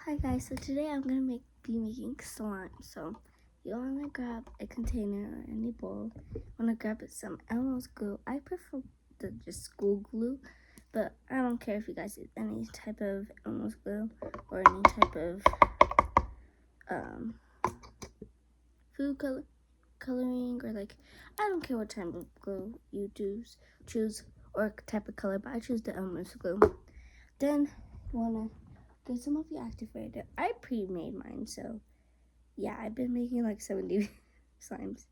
Hi guys, so today I'm gonna be making slime. So you wanna grab a container or any bowl. Wanna grab some Elmo's glue. I prefer the just school glue, but I don't care if you guys use any type of Elmo's glue or any type of food coloring or like I don't care what type of glue you choose or type of color, but I choose the Elmo's glue. Then you wanna get some of your activator. I pre-made mine, so yeah, I've been making like 70 slimes.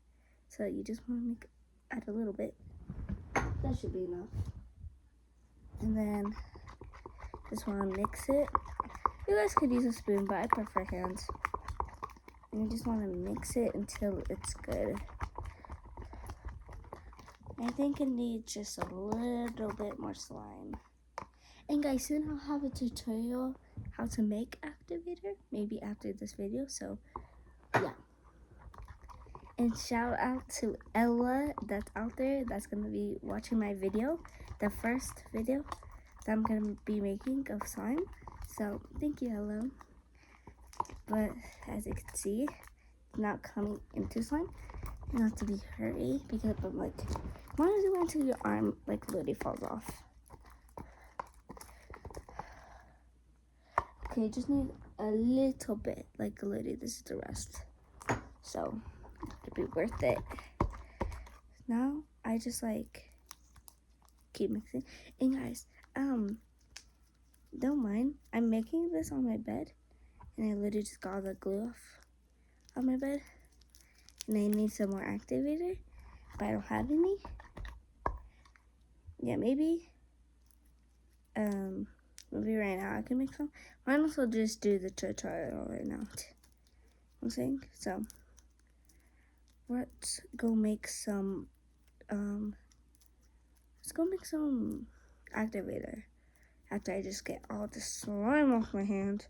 So you just want to add a little bit. That should be enough. And then just want to mix it. You guys could use a spoon, but I prefer hands. And you just want to mix it until it's good. I think it needs just a little bit more slime. And guys, soon I'll have a tutorial how to make activator, maybe after this video. So yeah. And shout out to Ella that's out there that's going to be watching my video, the first video that I'm going to be making of slime. So thank you, Ella. But as you can see, it's not coming into slime. You have to be hurry because I'm like, why don't you wait until your arm like literally falls off? Okay, just need a little bit, like literally this is the rest. So it'll be worth it. Now I just like keep mixing. And guys, don't mind. I'm making this on my bed, and I literally just got the glue off on my bed. And I need some more activator, but I don't have any. Yeah, maybe right now I can make some. Why also just do the tutorial right now? I'm saying so. Let's go make some. Let's go make some activator after I just get all the slime off my hand.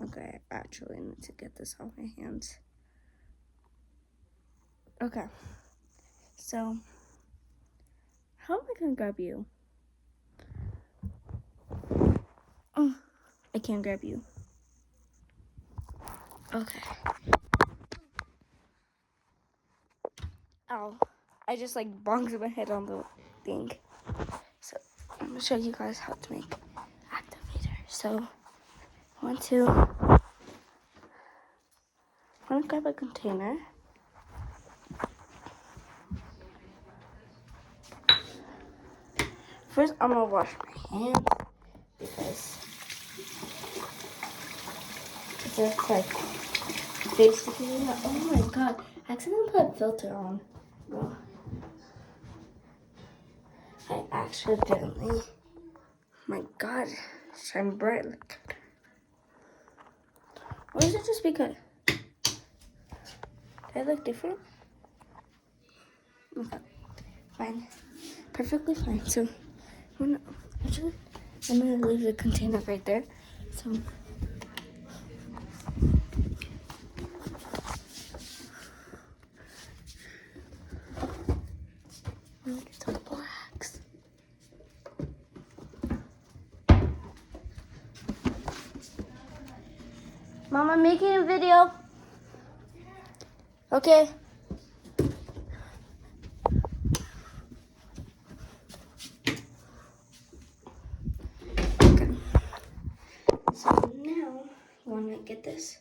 Okay, I actually need to get this off my hands. Okay, so how am I gonna grab you? Oh, I can't grab you. Okay. Ow, I just like bonked my head on the thing. So I'm gonna show you guys how to make activator. So I want to grab a container. First, I'm gonna wash my hands because it's just like basically. Oh my god! I accidentally put a filter on. No, I accidentally. My god, I'm bright. Or is it just because? Do I look different? Okay, fine, perfectly fine. So, I'm gonna leave the container right there. So. Get some borax. Mom, I'm making a video. Okay. So now you want to get this.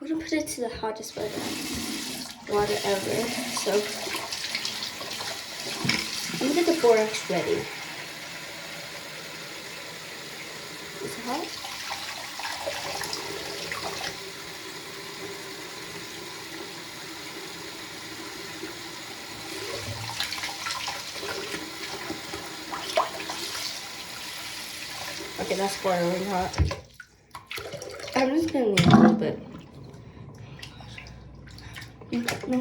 You want to put it to the hottest water ever. So I'm gonna get the borax ready. Is it hot? Okay, that's boiling hot. I'm just gonna need a little bit. No.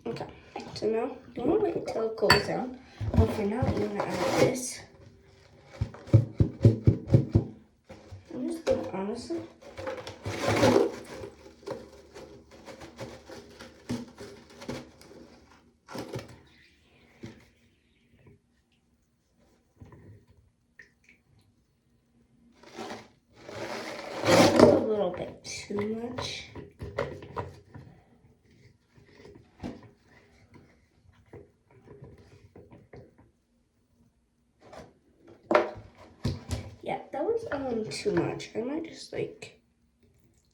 Okay, so now, you want to wait until it cools down. But for now, you're going to add this. I'm just going to honestly. A little bit too much. Yeah, that was too much. I might just like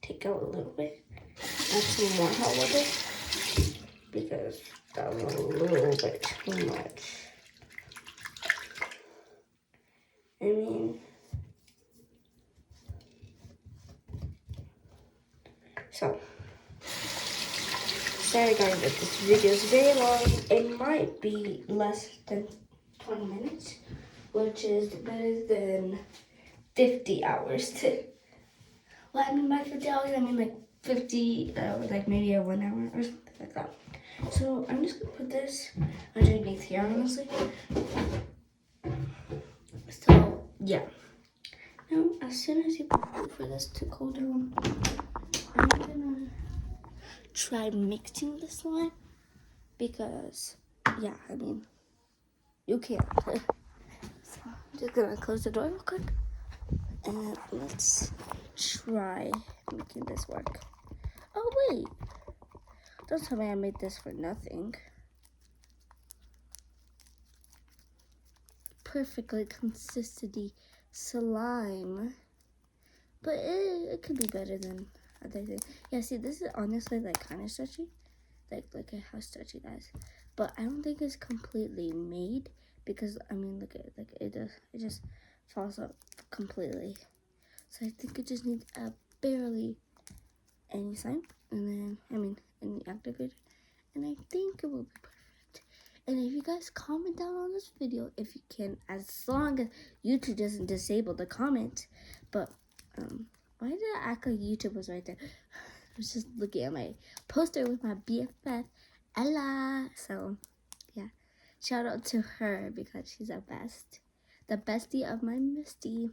take out a little bit, add some more hot water because that was a little bit too much. I mean, so sorry guys that this video is very long. It might be less than 20 minutes, which is better than 50 hours to. Well, I mean by 50 hours, I mean like 50 hours, like maybe a 1 hour or something like that. So I'm just gonna put this underneath here, honestly. So yeah. Now, as soon as you wait for this to cool down, I'm gonna try mixing the slime because, yeah, I mean, you can't. So I'm just gonna close the door real quick and let's try making this work. Oh wait, don't tell me I made this for nothing. Perfectly consistent slime, but it could be better than other things. Yeah, see, this is honestly like kind of stretchy, like how stretchy that is. But I don't think it's completely made because I mean, look at it just falls up completely. So I think it just needs barely any slime, and then I mean any activator, and I think it will be perfect. And if you guys comment down on this video, if you can, as long as YouTube doesn't disable the comment. But why did I act like YouTube was right there? I was just looking at my poster with my BFF, Ella. So yeah, shout out to her because she's the best, the bestie of my Misty.